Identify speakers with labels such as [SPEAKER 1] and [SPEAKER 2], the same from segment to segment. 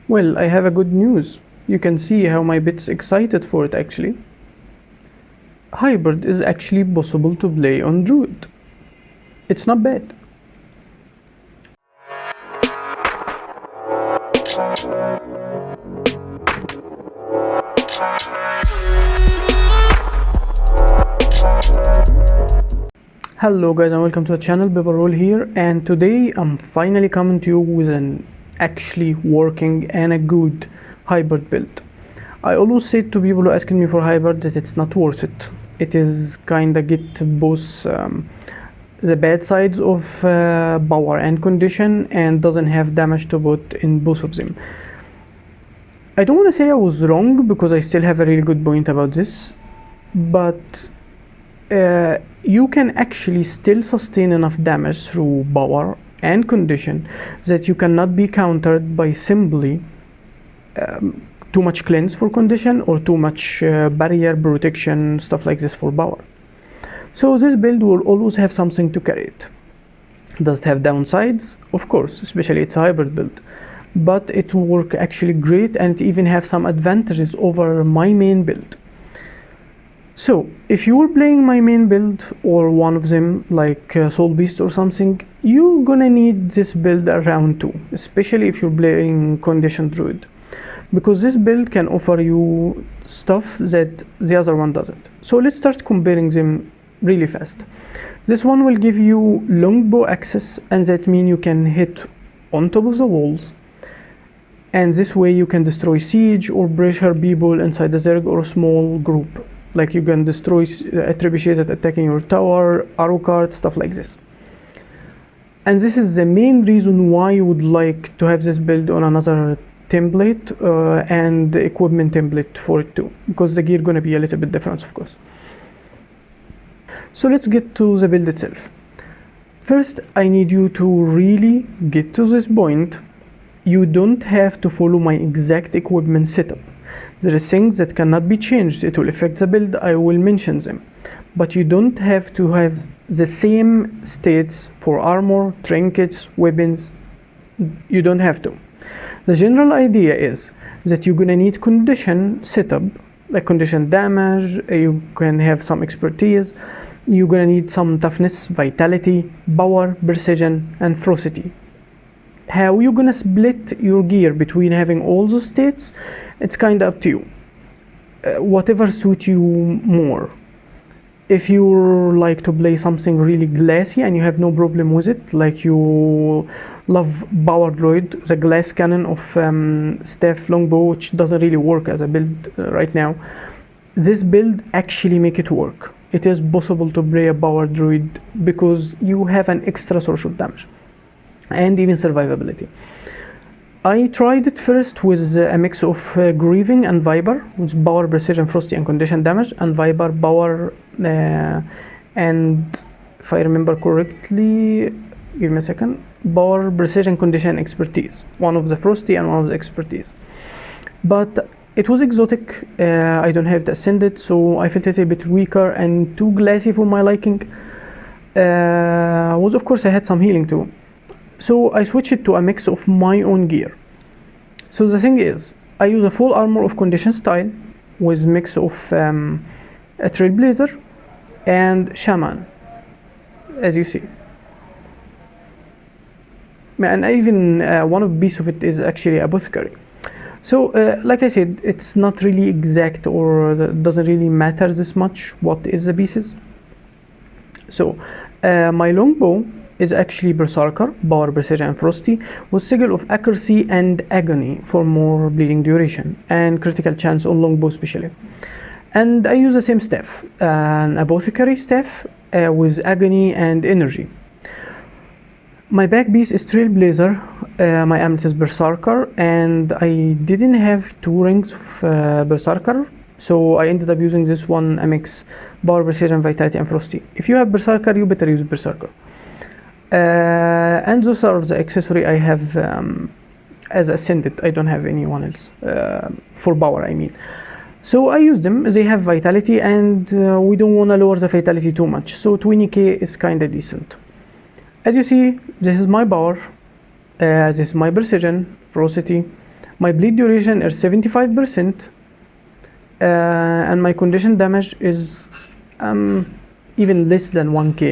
[SPEAKER 1] Well, I have a good news. You can see how my bit's excited for it actually. Hybrid is actually possible to play on Druid. It's not bad. Hello guys and welcome to the channel. Roll here, and today I'm finally coming to you with an actually working and a good hybrid build. I always say to people who are asking me for hybrid that it's not worth it. It is kinda get both the bad sides of power and condition, and doesn't have damage to put in both of them. I don't want to say I was wrong because I still have a really good point about this, but you can actually still sustain enough damage through power and condition that you cannot be countered by simply too much cleanse for condition or too much barrier protection, stuff like this for power. So this build will always have something to carry it. Does it have downsides? Of course, especially it's a hybrid build, but it will work actually great, and it even have some advantages over my main build. So if you were playing my main build or one of them like SoulBeast or something, you're gonna need this build around too, especially if you're playing condition druid, because this build can offer you stuff that the other one doesn't. So let's start comparing them really fast. This one will give you longbow access, and that means you can hit on top of the walls, and this way you can destroy siege or pressure people inside the zerg or a small group. Like you can destroy trebuchets that attacking your tower, arrow cart, stuff like this. And this is the main reason why you would like to have this build on another template and the equipment template for it too, because the gear gonna be a little bit different, of course. So let's get to the build itself. First, I need you to really get to this point. You don't have to follow my exact equipment setup. There are things that cannot be changed. It will affect the build, I will mention them. But you don't have to have the same states for armor, trinkets, weapons. You don't have to. The general idea is that you're gonna need condition setup, like condition damage, you can have some expertise, you're gonna need some toughness, vitality, power, precision, and ferocity. How you're gonna split your gear between having all those states, it's kind of up to you. Whatever suits you more. If you like to play something really glassy and you have no problem with it, like you love power droid, the glass cannon of staff longbow, which doesn't really work as a build right now, this build actually make it work. It is possible to play a power droid because you have an extra source of damage and even survivability. I tried it first with a mix of Grieving and Viper, with power, precision, frosty, and condition damage, and Viper, power, and if I remember correctly, give me a second, power, precision, condition, expertise. One of the frosty and one of the expertise. But it was exotic, I don't have the ascended, so I felt it a bit weaker and too glassy for my liking. Was of course I had some healing too. So I switched it to a mix of my own gear. So the thing is, I use a full armor of condition style with mix of a trailblazer and shaman, as you see. And even one of piece of it is actually apothecary. So like I said, it's not really exact, or doesn't really matter this much what is the pieces. So my longbow is actually Berserker, power, precision, and frosty, with sigil of accuracy and agony for more bleeding duration and critical chance on longbow especially. And I use the same staff, an apothecary staff with agony and energy. My back piece is Trailblazer, my amulet is Berserker, and I didn't have 2 rings of Berserker, so I ended up using this one, a mix, power, precision, vitality, and frosty. If you have Berserker, you better use Berserker. And those are the accessory I have as ascended. I don't have anyone else for power, I mean. So I use them. They have vitality, and we don't want to lower the vitality too much, so 20k is kind of decent. As you see, this is my power, this is my precision, ferocity, My bleed duration is 75%, and my condition damage is even less than 1k.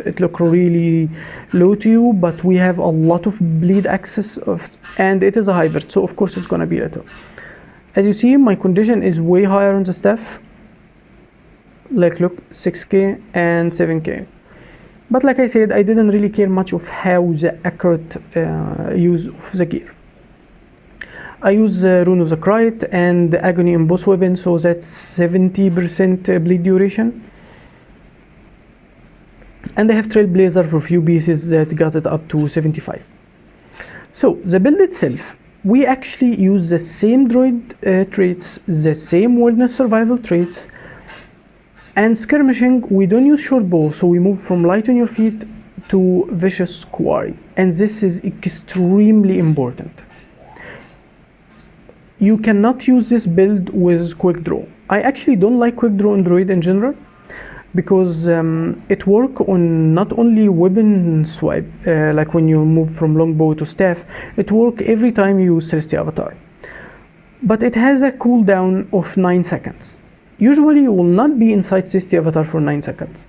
[SPEAKER 1] It look really low to you, but we have a lot of bleed access and it is a hybrid, so of course it's gonna be little. As you see, my condition is way higher on the staff. Like look, 6k and 7k. But like I said, I didn't really care much of how the accurate use of the gear. I use Rune of the Krait and Agony in both weapons, so that's 70% bleed duration. And I have Trailblazer for few pieces that got it up to 75. So the build itself, we actually use the same druid traits, the same wilderness survival traits, and skirmishing, we don't use short bow, so we move from light on your feet to vicious quarry, and this is extremely important. You cannot use this build with quick draw. I actually don't like quick draw in druid in general, because it works on not only weapon swipe, like when you move from longbow to staff, it works every time you use Celestial Avatar. But it has a cooldown of 9 seconds. Usually you will not be inside Celestial Avatar for 9 seconds.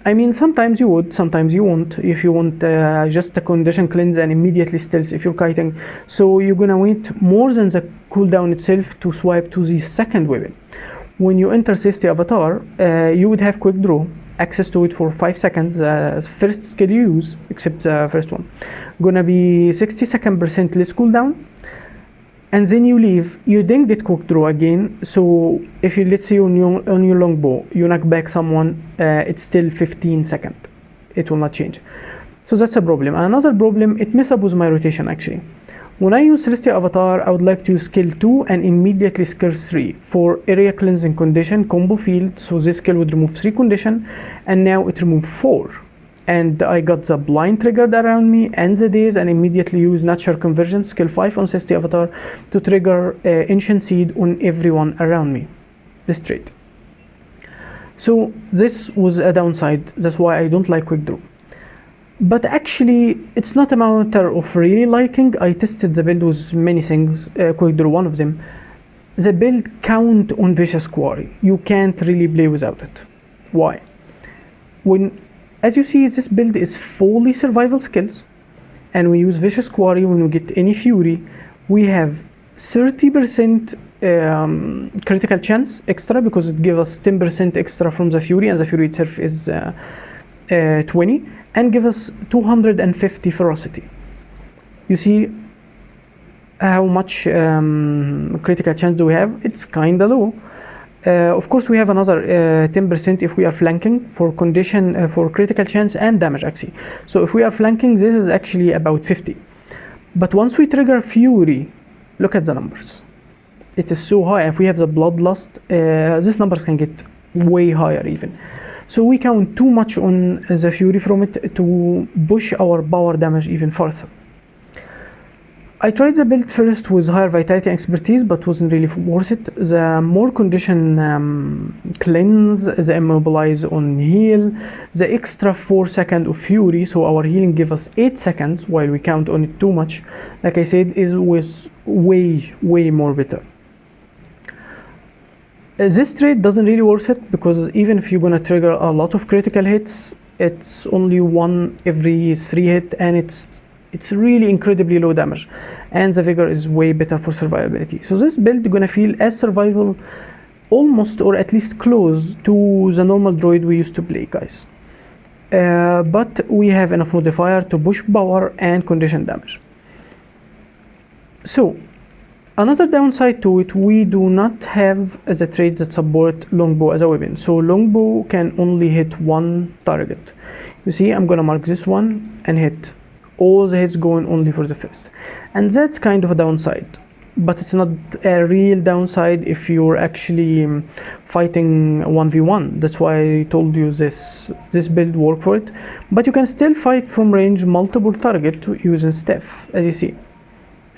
[SPEAKER 1] I mean, sometimes you would, sometimes you won't, if you want just a condition cleanse and immediately stealth if you're kiting. So you're gonna wait more than the cooldown itself to swipe to the second weapon. When you enter Celestial Avatar, you would have quick draw, access to it for 5 seconds, first skill you use, except the first one. Gonna be 60% less cooldown, and then you leave, you then get quick draw again. So if you, let's say on your longbow, you knock back someone, it's still 15 seconds. It will not change. So that's a problem. Another problem, it messes up with my rotation actually. When I use Celestial Avatar, I would like to use skill 2 and immediately skill 3 for area cleansing condition combo field. So this skill would remove 3 condition, and now it removes 4. And I got the blind triggered around me and the daze, and immediately use natural conversion skill 5 on Celestial Avatar to trigger ancient seed on everyone around me. This trait. So this was a downside. That's why I don't like quick draw. But actually, it's not a matter of really liking. I tested the build with many things, quick draw one of them. The build count on Vicious Quarry. You can't really play without it. Why? As you see, this build is fully survival skills, and we use Vicious Quarry when we get any Fury. We have 30% critical chance extra, because it gives us 10% extra from the Fury, and the Fury itself is 20, and give us 250 ferocity. You see how much critical chance do we have? It's kinda low. Of course, we have another 10% if we are flanking for condition, for critical chance and damage actually. So if we are flanking, this is actually about 50. But once we trigger Fury, look at the numbers. It is so high. If we have the Bloodlust, these numbers can get way higher even. So we count too much on the Fury from it to push our power damage even further. I tried the build first with higher vitality and expertise, but wasn't really worth it. The more condition cleanse, the immobilize on heal, the extra 4 seconds of Fury, so our healing give us 8 seconds while we count on it too much, like I said, was way more better. This trait doesn't really worth it, because even if you're gonna trigger a lot of critical hits, it's only 1 every 3 hits, and it's really incredibly low damage, and the vigor is way better for survivability. So this build gonna feel as survival, almost, or at least close to the normal druid we used to play, guys. But we have enough modifier to push power and condition damage. So another downside to it, we do not have the traits that support longbow as a weapon. So longbow can only hit 1 target. You see, I'm gonna mark this one and hit. All the hits going only for the first, and that's kind of a downside, but it's not a real downside if you're actually fighting 1v1. That's why I told you this build work for it, but you can still fight from range multiple target using staff, as you see,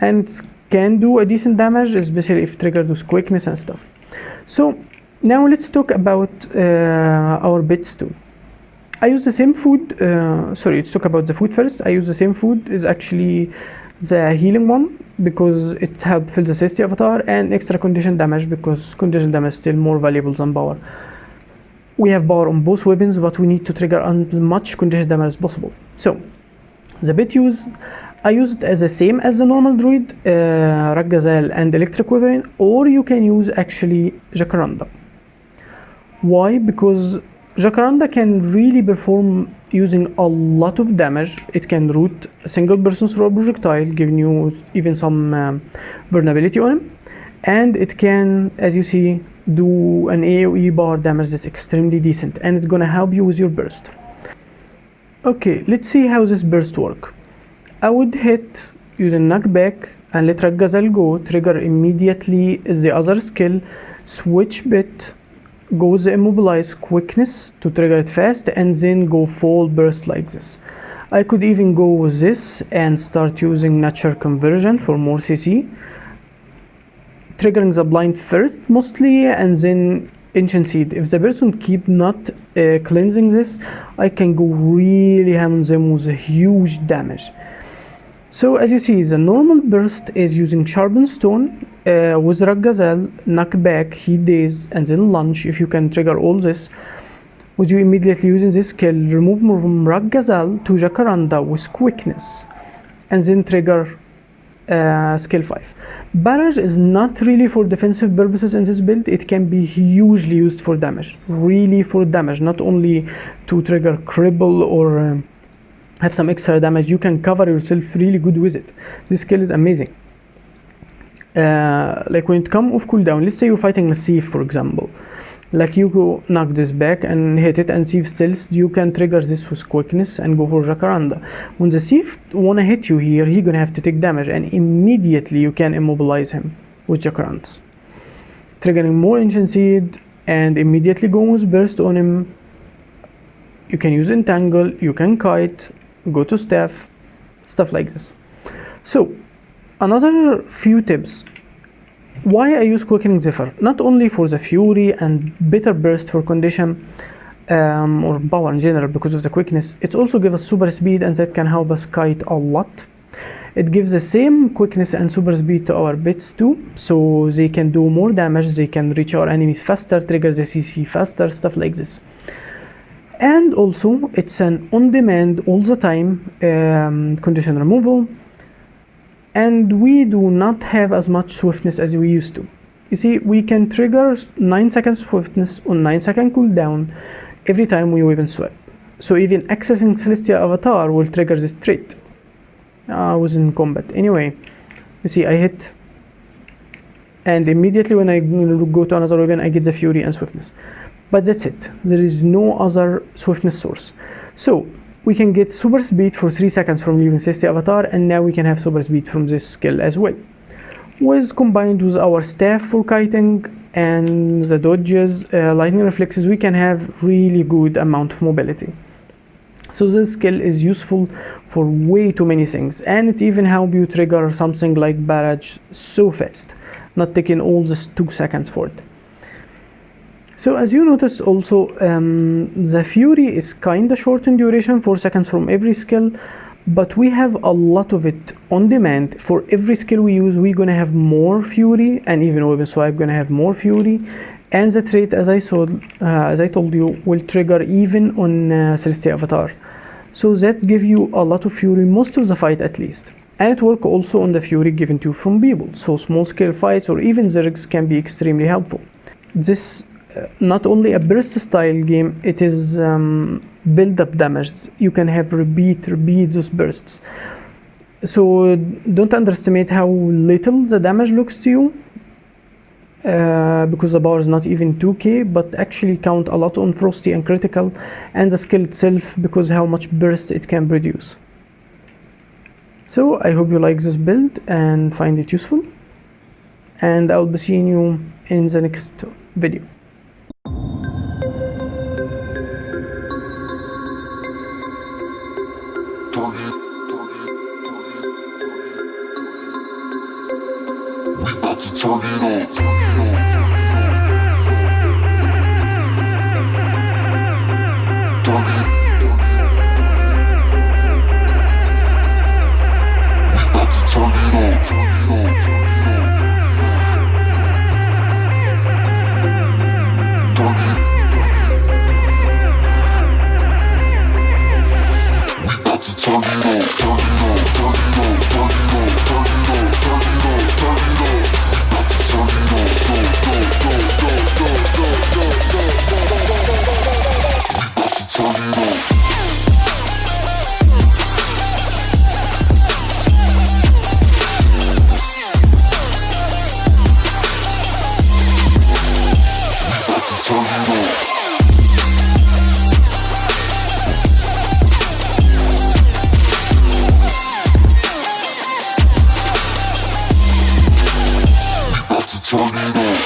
[SPEAKER 1] and can do a decent damage, especially if triggered with quickness and stuff. So now let's talk about our bits too. I use the same food, let's talk about the food first. I use the same food, is actually the healing one because it helps fill the Celestia avatar, and extra condition damage because condition damage is still more valuable than power. We have power on both weapons, but we need to trigger as much condition damage as possible. So the bit I use it as the same as the normal druid, Ragazelle and Electric Wyvern, or you can use actually Jacaranda. Why? Because Jacaranda can really perform using a lot of damage. It can root a single person through a projectile, giving you even some vulnerability on him, and it can, as you see, do an AoE bar damage that's extremely decent, and it's gonna help you with your burst. Okay, let's see how this burst work. I would hit using knockback and let Ragazelle go, trigger immediately the other skill, switch bit, goes the immobilize quickness to trigger it fast, and then go full burst like this. I could even go with this and start using nature conversion for more CC, triggering the blind first mostly, and then ancient seed. If the person keep not cleansing this, I can go really ham on them with a huge damage. So as you see, the normal burst is using sharpened stone with Ragazelle, knockback, heat daze, and then lunge. If you can trigger all this, with you immediately using this skill, remove from Ragazelle to Jacaranda with quickness, and then trigger skill 5. Barrage is not really for defensive purposes in this build. It can be hugely used for damage, really for damage, not only to trigger cripple or have some extra damage. You can cover yourself really good with it. This skill is amazing. Like when it comes off cooldown, let's say you're fighting a thief, for example, like you go knock this back and hit it, and thief stealth, you can trigger this with quickness and go for Jacaranda. When the thief wanna hit you here, he gonna have to take damage, and immediately you can immobilize him with Jacarandas, triggering more ancient seed and immediately going with burst on him. You can use entangle, you can kite, go to staff, stuff like this. So another few tips why I use quickening Zephyr, not only for the fury and better burst for condition or power in general because of the quickness, it also gives us super speed, and that can help us kite a lot. It gives the same quickness and super speed to our bits too, so they can do more damage, they can reach our enemies faster, trigger the CC faster, stuff like this. And also it's an on-demand all the time condition removal, and we do not have as much swiftness as we used to. You see, we can trigger 9 seconds swiftness on 9-second cooldown every time we weapon swap. So even accessing Celestia avatar will trigger this trait. I was in combat. Anyway, you see, I hit, and immediately when I go to another weapon, I get the fury and swiftness. But that's it. There is no other swiftness source. So we can get super speed for 3 seconds from leaving Celestia avatar, and now we can have super speed from this skill as well. With combined with our staff for kiting and the dodges, lightning reflexes, we can have really good amount of mobility. So this skill is useful for way too many things, and it even helps you trigger something like barrage so fast, not taking all this 2 seconds for it. So as you notice also, the fury is kinda short in duration, 4 seconds from every skill, but we have a lot of it on demand. For every skill we use, we're gonna have more fury, and even weapon swipe gonna have more fury, and the trait, as I told you, will trigger even on Celestia avatar. So that gives you a lot of fury most of the fight at least, and it works also on the fury given to you from people. So small scale fights or even zergs can be extremely helpful. This not only a burst style game, it is build up damage. You can have repeat those bursts. So don't underestimate how little the damage looks to you, because the power is not even 2k, but actually count a lot on frosty and critical, and the skill itself because how much burst it can produce. So I hope you like this build and find it useful, and I'll be seeing you in the next video.
[SPEAKER 2] We about to turn it on. We about to turn turn it on.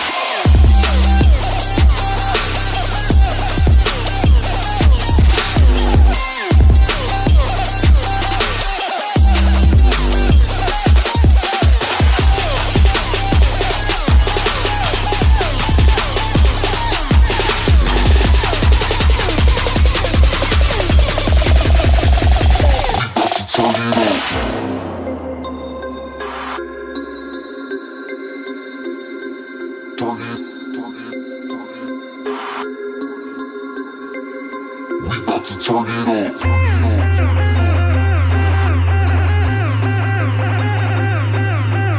[SPEAKER 2] We about to turn it on.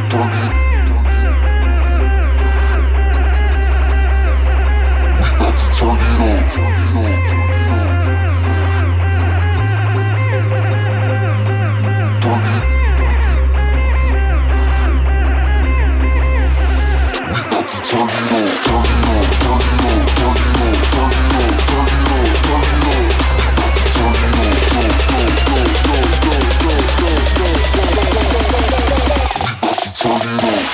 [SPEAKER 2] Turn it. We about to turn it on. Turn it. We about to turn it on. Turn it on. Turn it on. Turn it on. Turn it on. Turn it on. Turn it on. We about to turn it on. Go, go, go, go, go, go, go, go, go. We about to turn it on.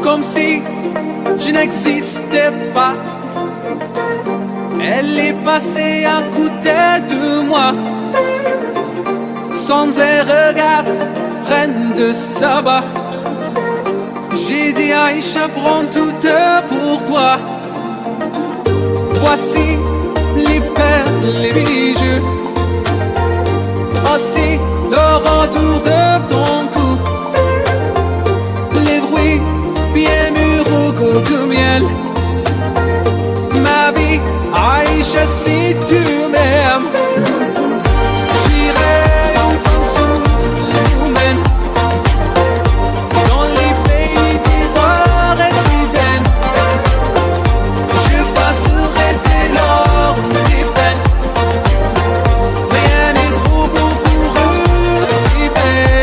[SPEAKER 3] Comme si je n'existais pas. Elle est passée à côté de moi. Sans un regard, reine de Saba. J'ai dit Aïcha, prends tout pour toi. Voici les perles, les bijoux. Aussi le retour de ton cou. Les bruits bien mûrs au goût de miel. Ma vie, Aïcha, si tu m'aimes, j'irai où ton souffle nous mène. Dans les pays d'ivoire et d'ébène, j'effacerai tes larmes, tes peines. Rien n'est trop beau pour eux, si belle.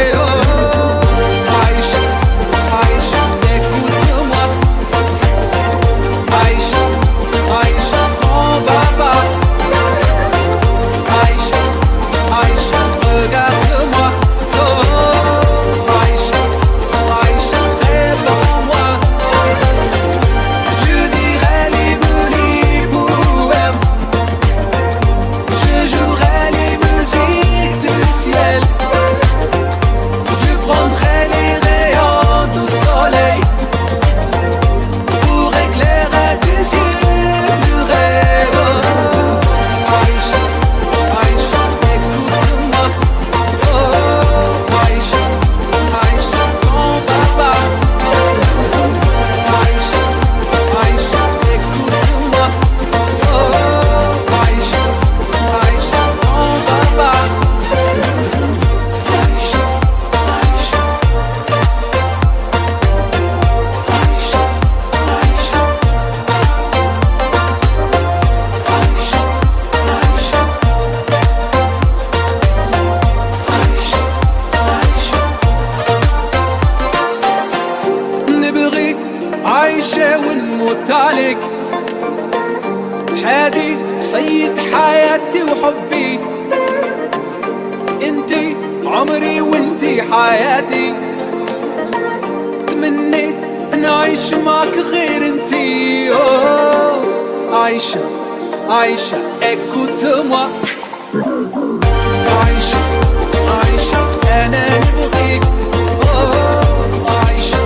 [SPEAKER 3] حياتي تمنيت نعيش معك غير انتي عايشة عايشة écoute-moi عايشة عايشة أنا نبغيك عايشة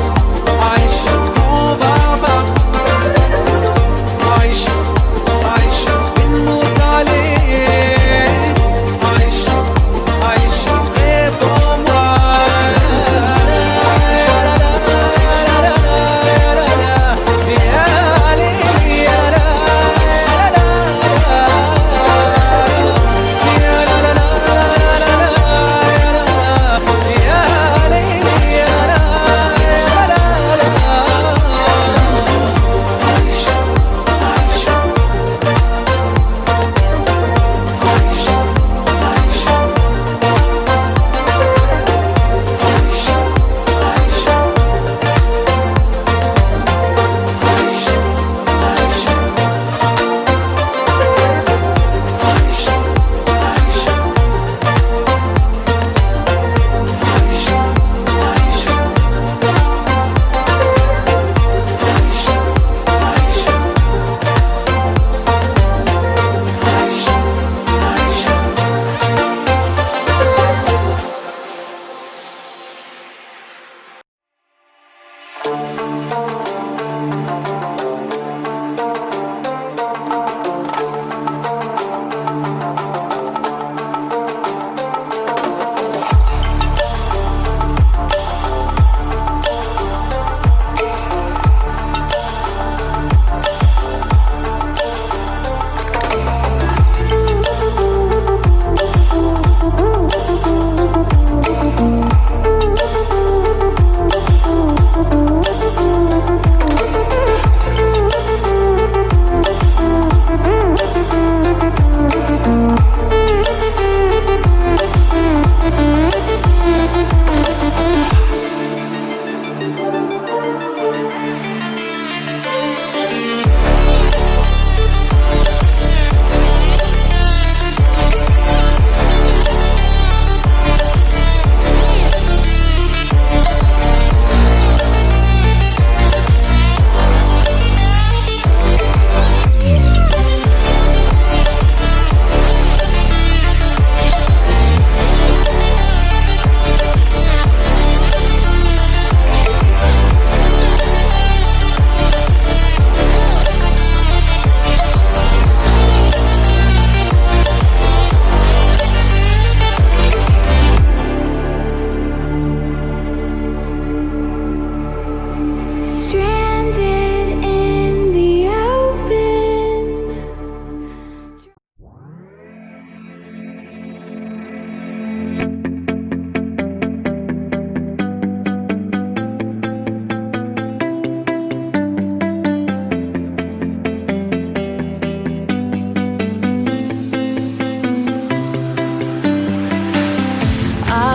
[SPEAKER 3] عايشة on va pas عايشة عايشة بنموت عليك عايشة عايشة réponds-moi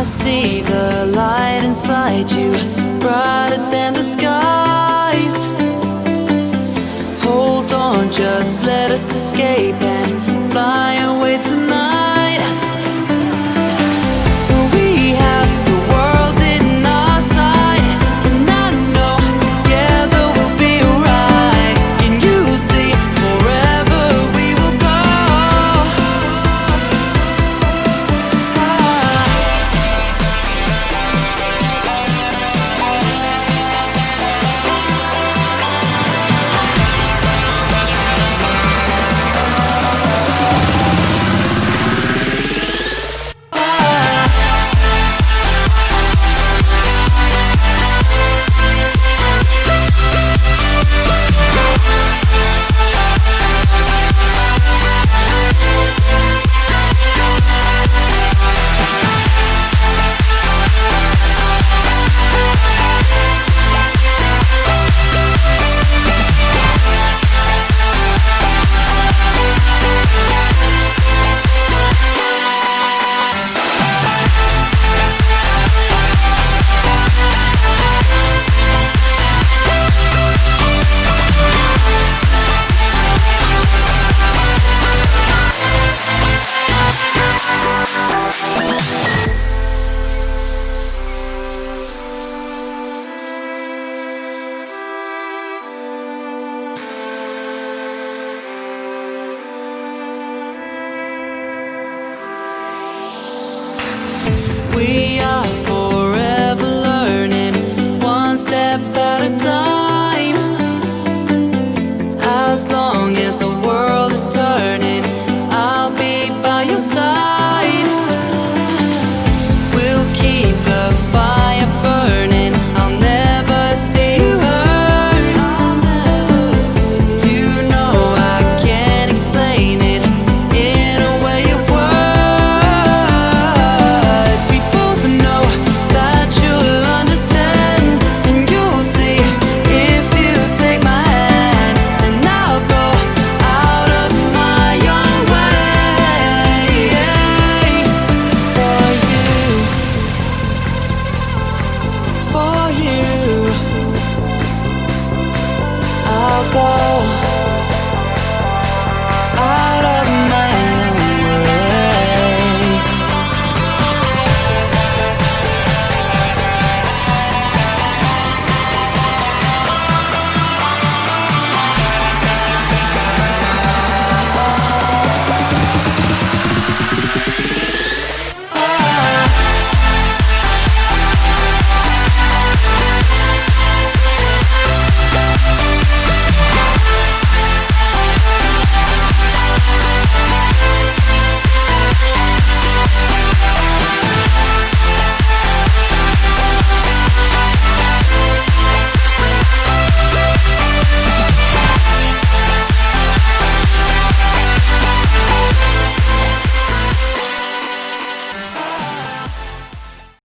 [SPEAKER 4] see the light inside you, brighter than the skies. Hold on, just let us escape.